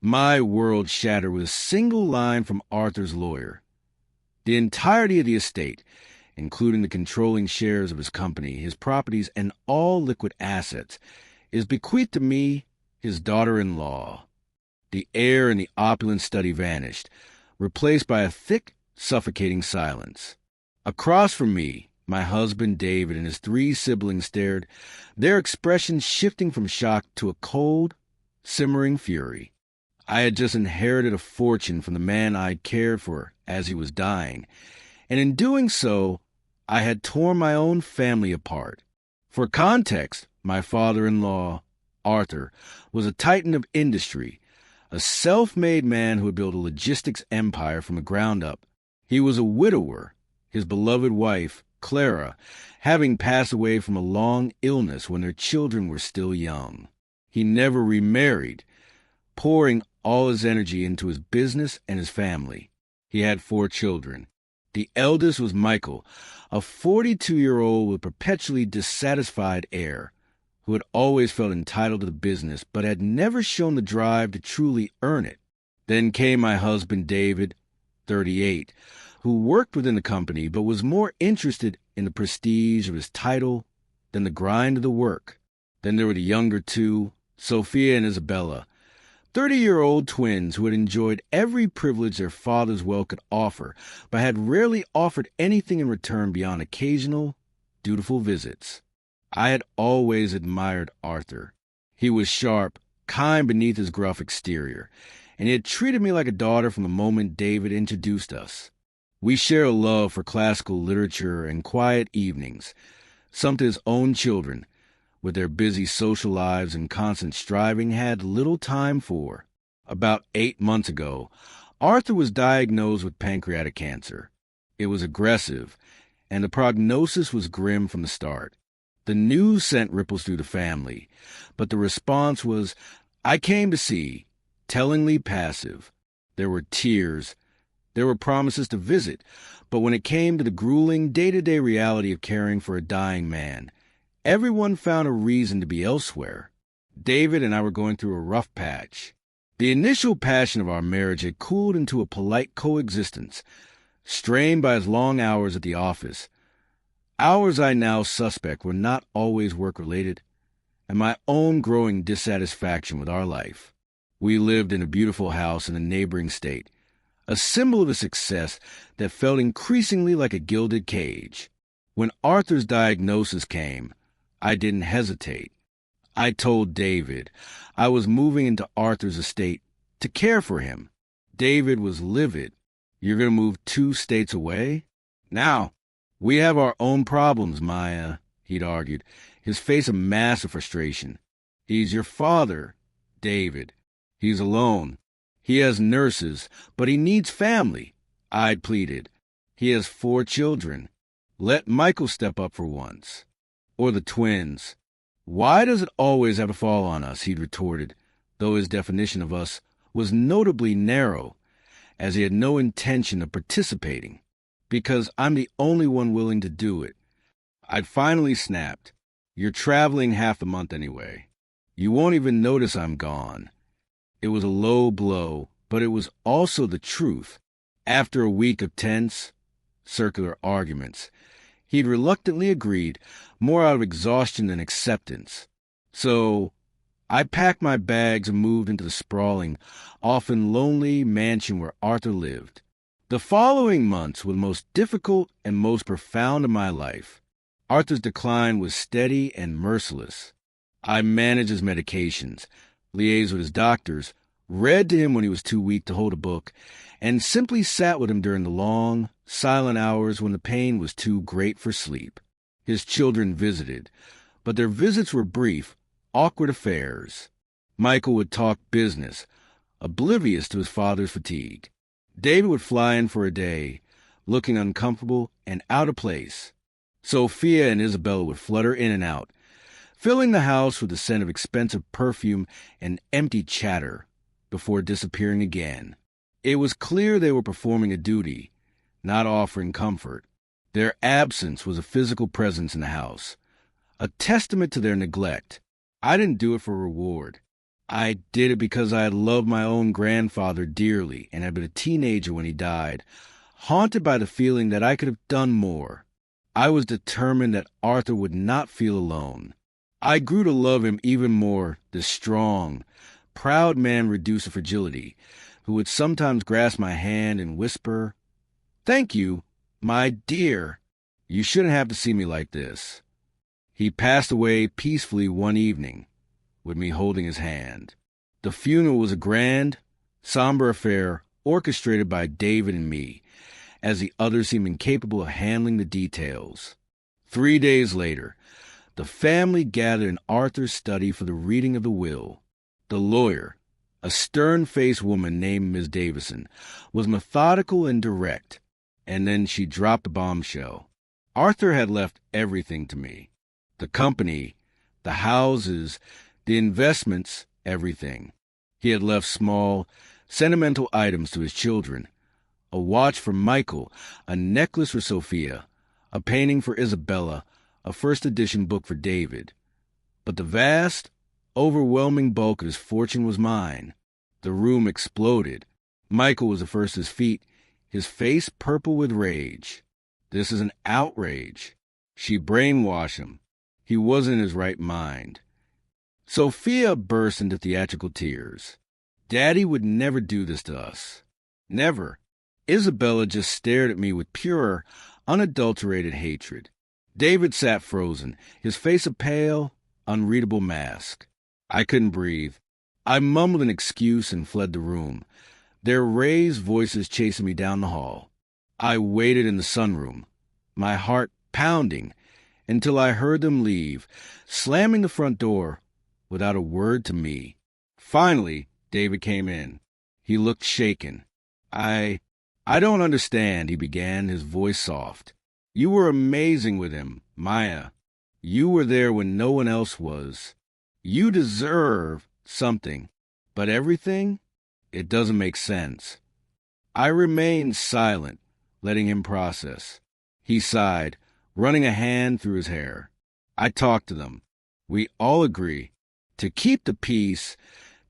My world shattered with a single line from Arthur's lawyer. The entirety of the estate, including the controlling shares of his company, his properties, and all liquid assets, is bequeathed to me, his daughter-in-law. The air in the opulent study vanished, replaced by a thick, suffocating silence. Across from me, my husband David and his 3 siblings stared, their expressions shifting from shock to a cold, simmering fury. I had just inherited a fortune from the man I'd cared for as he was dying, and in doing so, I had torn my own family apart. For context, my father-in-law, Arthur, was a titan of industry, a self-made man who had built a logistics empire from the ground up. He was a widower, his beloved wife, Clara, having passed away from a long illness when their children were still young. He never remarried, pouring all his energy into his business and his family. He had 4 children. The eldest was Michael, a 42-year-old with perpetually dissatisfied air, who had always felt entitled to the business but had never shown the drive to truly earn it. Then came my husband David, 38, who worked within the company but was more interested in the prestige of his title than the grind of the work. Then there were the younger 2, Sophia and Isabella, 30-year-old twins who had enjoyed every privilege their father's wealth could offer, but had rarely offered anything in return beyond occasional, dutiful visits. I had always admired Arthur. He was sharp, kind beneath his gruff exterior, and he had treated me like a daughter from the moment David introduced us. We shared a love for classical literature and quiet evenings, something his own children, with their busy social lives and constant striving, had little time for. About 8 months ago, Arthur was diagnosed with pancreatic cancer. It was aggressive, and the prognosis was grim from the start. The news sent ripples through the family, but the response was, "I came to see," tellingly passive. There were tears. There were promises to visit, but when it came to the grueling day-to-day reality of caring for a dying man, everyone found a reason to be elsewhere. David and I were going through a rough patch. The initial passion of our marriage had cooled into a polite coexistence, strained by his long hours at the office. Hours I now suspect were not always work-related, and my own growing dissatisfaction with our life. We lived in a beautiful house in a neighboring state, a symbol of a success that felt increasingly like a gilded cage. When Arthur's diagnosis came, I didn't hesitate. I told David I was moving into Arthur's estate to care for him. David was livid. "You're going to move 2 states away? Now, we have our own problems, Maya," he'd argued, his face a mass of frustration. "He's your father, David. He's alone. He has nurses, but he needs family," I'd pleaded. "He has 4 children. Let Michael step up for once." Or the twins. "Why does it always have to fall on us?" he'd retorted, though his definition of us was notably narrow, as he had no intention of participating. "Because I'm the only one willing to do it." I'd finally snapped. "You're traveling half the month anyway. You won't even notice I'm gone." It was a low blow, but it was also the truth. After a week of tense, circular arguments, he'd reluctantly agreed, more out of exhaustion than acceptance. So I packed my bags and moved into the sprawling, often lonely mansion where Arthur lived. The following months were the most difficult and most profound of my life. Arthur's decline was steady and merciless. I managed his medications, liaised with his doctors, read to him when he was too weak to hold a book, and simply sat with him during the long, silent hours when the pain was too great for sleep. His children visited, but their visits were brief, awkward affairs. Michael would talk business, oblivious to his father's fatigue. David would fly in for a day, looking uncomfortable and out of place. Sophia and Isabella would flutter in and out, filling the house with the scent of expensive perfume and empty chatter, before disappearing again. It was clear they were performing a duty, not offering comfort. Their absence was a physical presence in the house, a testament to their neglect. I didn't do it for reward. I did it because I had loved my own grandfather dearly and had been a teenager when he died, haunted by the feeling that I could have done more. I was determined that Arthur would not feel alone. I grew to love him even more, this strong, proud man reduced to fragility, who would sometimes grasp my hand and whisper, "Thank you, my dear. You shouldn't have to see me like this." He passed away peacefully one evening, with me holding his hand. The funeral was a grand, somber affair orchestrated by David and me, as the others seemed incapable of handling the details. 3 days later, the family gathered in Arthur's study for the reading of the will. The lawyer, a stern-faced woman named Miss Davison, was methodical and direct, and then she dropped a bombshell. Arthur had left everything to me. The company, the houses, the investments, everything. He had left small, sentimental items to his children: a watch for Michael, a necklace for Sophia, a painting for Isabella, a first-edition book for David. But the vast, overwhelming bulk of his fortune was mine. The room exploded. Michael was the first to his feet, his face purple with rage. This is an outrage. She brainwashed him. He wasn't in his right mind. Sophia burst into theatrical tears. Daddy would never do this to us. Never. Isabella just stared at me with pure, unadulterated hatred. David sat frozen, his face a pale, unreadable mask. I couldn't breathe. I mumbled an excuse and fled the room, their raised voices chasing me down the hall. I waited in the sunroom, my heart pounding, until I heard them leave, slamming the front door without a word to me. Finally, David came in. He looked shaken. I don't understand," he began, his voice soft. "You were amazing with him, Maya. You were there when no one else was. You deserve something. But everything? It doesn't make sense." I remained silent, letting him process. He sighed, running a hand through his hair. I talked to them. We all agree. To keep the peace,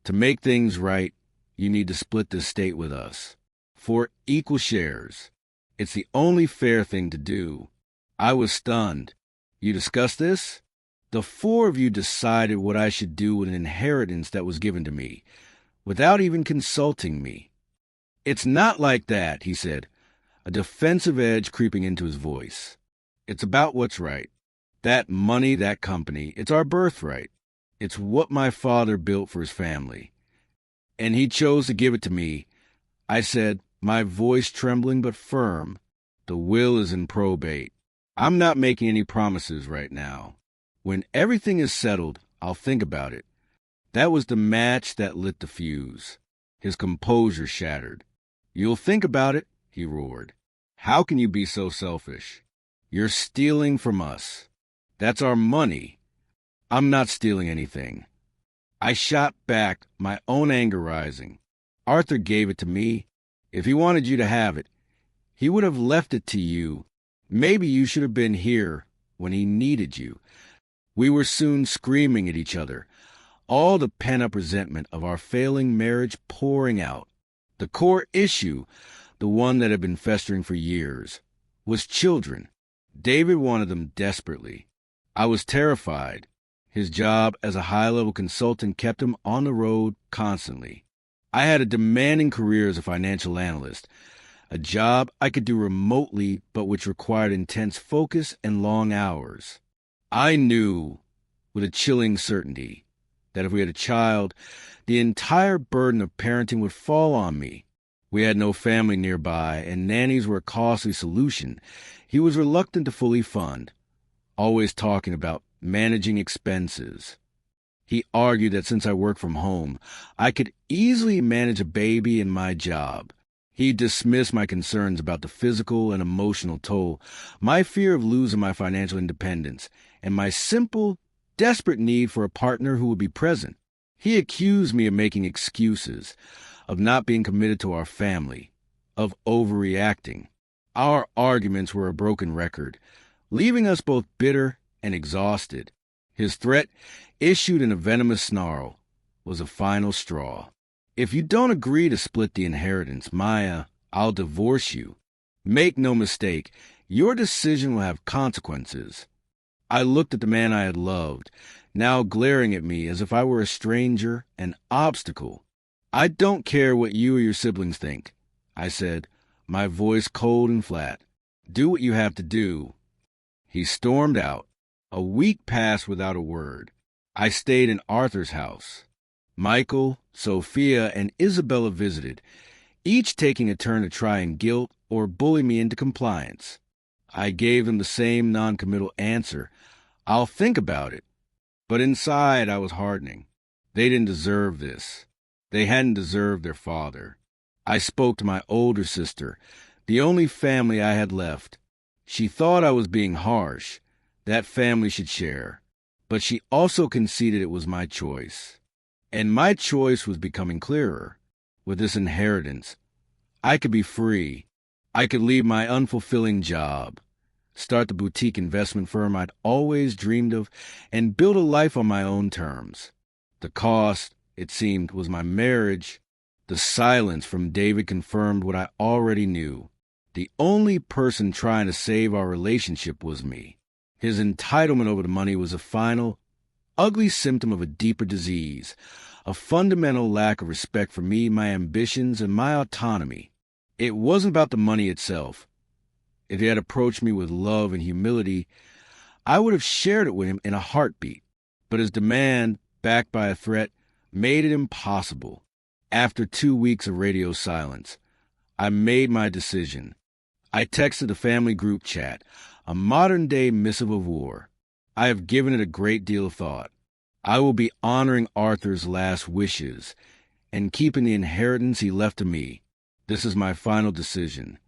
to make things right, you need to split the estate with us. For equal shares. It's the only fair thing to do. I was stunned. You discussed this? The 4 of you decided what I should do with an inheritance that was given to me, without even consulting me. It's not like that, he said, a defensive edge creeping into his voice. It's about what's right. That money, that company, it's our birthright. It's what my father built for his family. And he chose to give it to me. I said, my voice trembling but firm. The will is in probate. I'm not making any promises right now. When everything is settled, I'll think about it. That was the match that lit the fuse. His composure shattered. You'll think about it, he roared. How can you be so selfish? You're stealing from us. That's our money. I'm not stealing anything. I shot back, my own anger rising. Arthur gave it to me. If he wanted you to have it, he would have left it to you. Maybe you should have been here when he needed you. We were soon screaming at each other, all the pent-up resentment of our failing marriage pouring out. The core issue, the one that had been festering for years, was children. David wanted them desperately. I was terrified. His job as a high-level consultant kept him on the road constantly. I had a demanding career as a financial analyst, a job I could do remotely but which required intense focus and long hours. I knew, with a chilling certainty, that if we had a child, the entire burden of parenting would fall on me. We had no family nearby, and nannies were a costly solution he was reluctant to fully fund, always talking about managing expenses. He argued that since I worked from home, I could easily manage a baby and my job. He dismissed my concerns about the physical and emotional toll, my fear of losing my financial independence, and my simple, desperate need for a partner who would be present. He accused me of making excuses, of not being committed to our family, of overreacting. Our arguments were a broken record, leaving us both bitter and exhausted. His threat issued in a venomous snarl. was a final straw. "If you don't agree to split the inheritance, Maya, I'll divorce you. Make no mistake, your decision will have consequences." I looked at the man I had loved, now glaring at me as if I were a stranger, an obstacle. "I don't care what you or your siblings think," I said, my voice cold and flat. "Do what you have to do." He stormed out. A week passed without a word. I stayed in Arthur's house. Michael, Sophia, and Isabella visited, each taking a turn to try and guilt or bully me into compliance. I gave them the same noncommittal answer: "I'll think about it." But inside I was hardening. They didn't deserve this. They hadn't deserved their father. I spoke to my older sister, the only family I had left. She thought I was being harsh. That family should share. But she also conceded it was my choice. And my choice was becoming clearer. With this inheritance, I could be free. I could leave my unfulfilling job, start the boutique investment firm I'd always dreamed of, and build a life on my own terms. The cost, it seemed, was my marriage. The silence from David confirmed what I already knew. The only person trying to save our relationship was me. His entitlement over the money was a final, ugly symptom of a deeper disease, a fundamental lack of respect for me, my ambitions, and my autonomy. It wasn't about the money itself. If he had approached me with love and humility, I would have shared it with him in a heartbeat. But his demand, backed by a threat, made it impossible. After 2 weeks of radio silence, I made my decision. I texted the family group chat, a modern-day missive of war. I have given it a great deal of thought. I will be honoring Arthur's last wishes and keeping the inheritance he left to me. This is my final decision.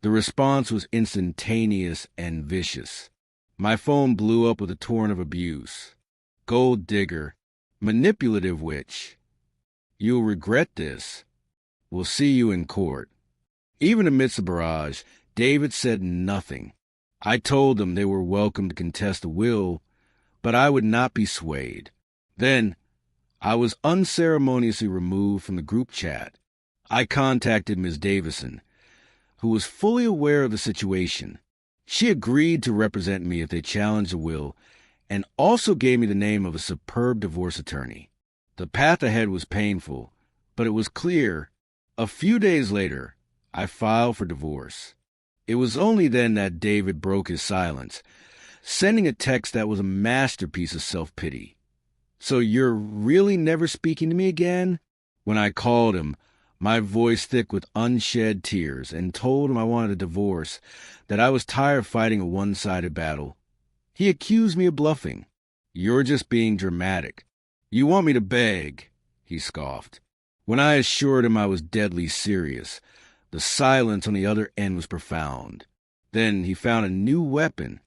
The response was instantaneous and vicious. My phone blew up with a torrent of abuse. "Gold digger, manipulative witch. You'll regret this. We'll see you in court." Even amidst the barrage, David said nothing. I told them they were welcome to contest the will, but I would not be swayed. Then, I was unceremoniously removed from the group chat. I contacted Ms. Davison, who was fully aware of the situation. She agreed to represent me if they challenged the will, and also gave me the name of a superb divorce attorney. The path ahead was painful, but it was clear. A few days later, I filed for divorce. It was only then that David broke his silence, sending a text that was a masterpiece of self-pity. "So you're really never speaking to me again?" When I called him, my voice thick with unshed tears, and told him I wanted a divorce, that I was tired of fighting a one-sided battle, he accused me of bluffing. "You're just being dramatic. You want me to beg," he scoffed. When I assured him I was deadly serious, the silence on the other end was profound. Then he found a new weapon.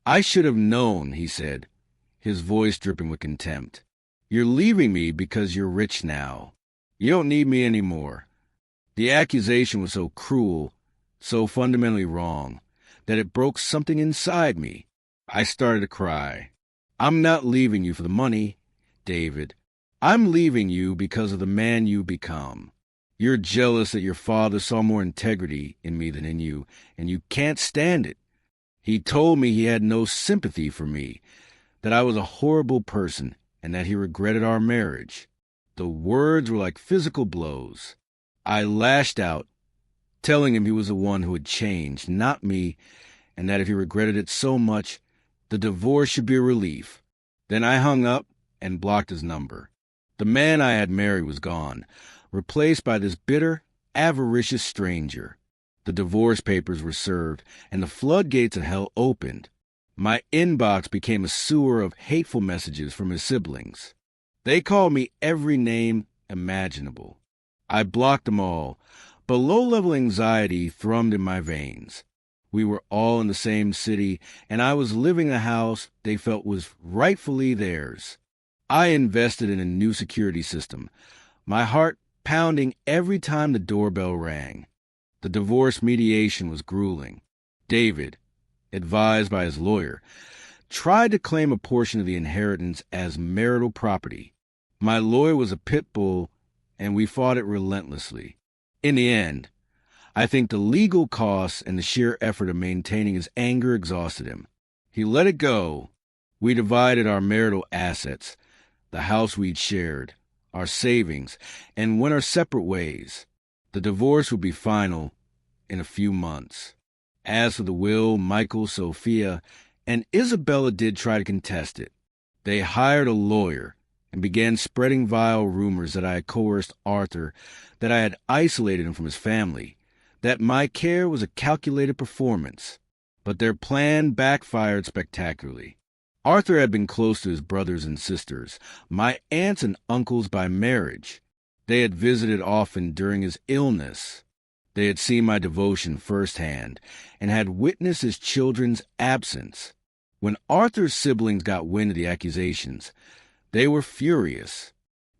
"I should have known," he said, his voice dripping with contempt. "You're leaving me because you're rich now. You don't need me anymore." The accusation was so cruel, so fundamentally wrong, that it broke something inside me. I started to cry. "I'm not leaving you for the money, David. I'm leaving you because of the man you become. You're jealous that your father saw more integrity in me than in you, and you can't stand it. He told me he had no sympathy for me, that I was a horrible person, and that he regretted our marriage." The words were like physical blows. I lashed out, telling him he was the one who had changed, not me, and that if he regretted it so much, the divorce should be a relief. Then I hung up and blocked his number. The man I had married was gone, replaced by this bitter, avaricious stranger. The divorce papers were served, and the floodgates of hell opened. My inbox became a sewer of hateful messages from his siblings. They called me every name imaginable. I blocked them all, but low-level anxiety thrummed in my veins. We were all in the same city, and I was living in a house they felt was rightfully theirs. I invested in a new security system, my heart pounding every time the doorbell rang. The divorce mediation was grueling. David, advised by his lawyer, tried to claim a portion of the inheritance as marital property. My lawyer was a pit bull, and we fought it relentlessly. In the end, I think the legal costs and the sheer effort of maintaining his anger exhausted him. He let it go. We divided our marital assets, the house we'd shared, our savings, and went our separate ways. The divorce would be final in a few months. As for the will, Michael, Sophia, and Isabella did try to contest it. They hired a lawyer and began spreading vile rumors that I had coerced Arthur, that I had isolated him from his family, that my care was a calculated performance. But their plan backfired spectacularly. Arthur had been close to his brothers and sisters, my aunts and uncles by marriage. They had visited often during his illness. They had seen my devotion firsthand and had witnessed his children's absence. When Arthur's siblings got wind of the accusations, they were furious.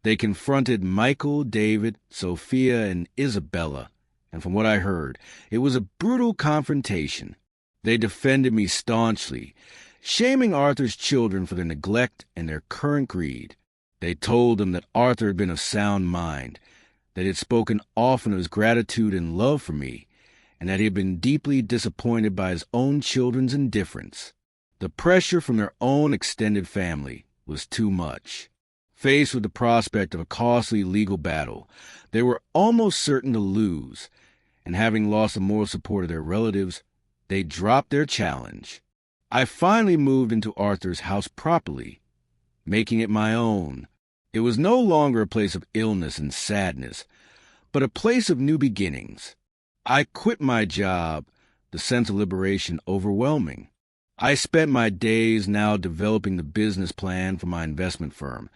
They confronted Michael, David, Sophia, and Isabella, and from what I heard, it was a brutal confrontation. They defended me staunchly, shaming Arthur's children for their neglect and their current greed. They told them that Arthur had been of sound mind, that he had spoken often of his gratitude and love for me, and that he had been deeply disappointed by his own children's indifference. The pressure from their own extended family was too much. Faced with the prospect of a costly legal battle, they were almost certain to lose, and having lost the moral support of their relatives, they dropped their challenge. I finally moved into Arthur's house properly, making it my own. It was no longer a place of illness and sadness, but a place of new beginnings. I quit my job, the sense of liberation overwhelming. I spent my days now developing the business plan for my investment firm.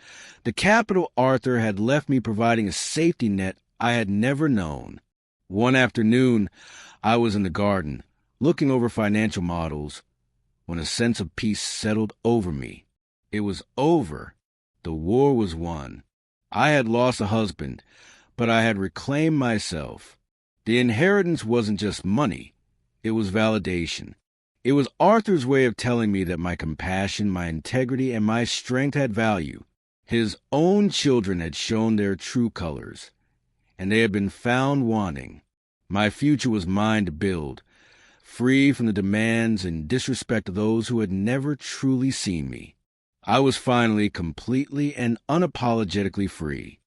The capital Arthur had left me providing a safety net I had never known. One afternoon, I was in the garden, looking over financial models, when a sense of peace settled over me. It was over. The war was won. I had lost a husband, but I had reclaimed myself. The inheritance wasn't just money. It was validation. It was Arthur's way of telling me that my compassion, my integrity, and my strength had value. His own children had shown their true colors, and they had been found wanting. My future was mine to build, free from the demands and disrespect of those who had never truly seen me. I was finally completely and unapologetically free.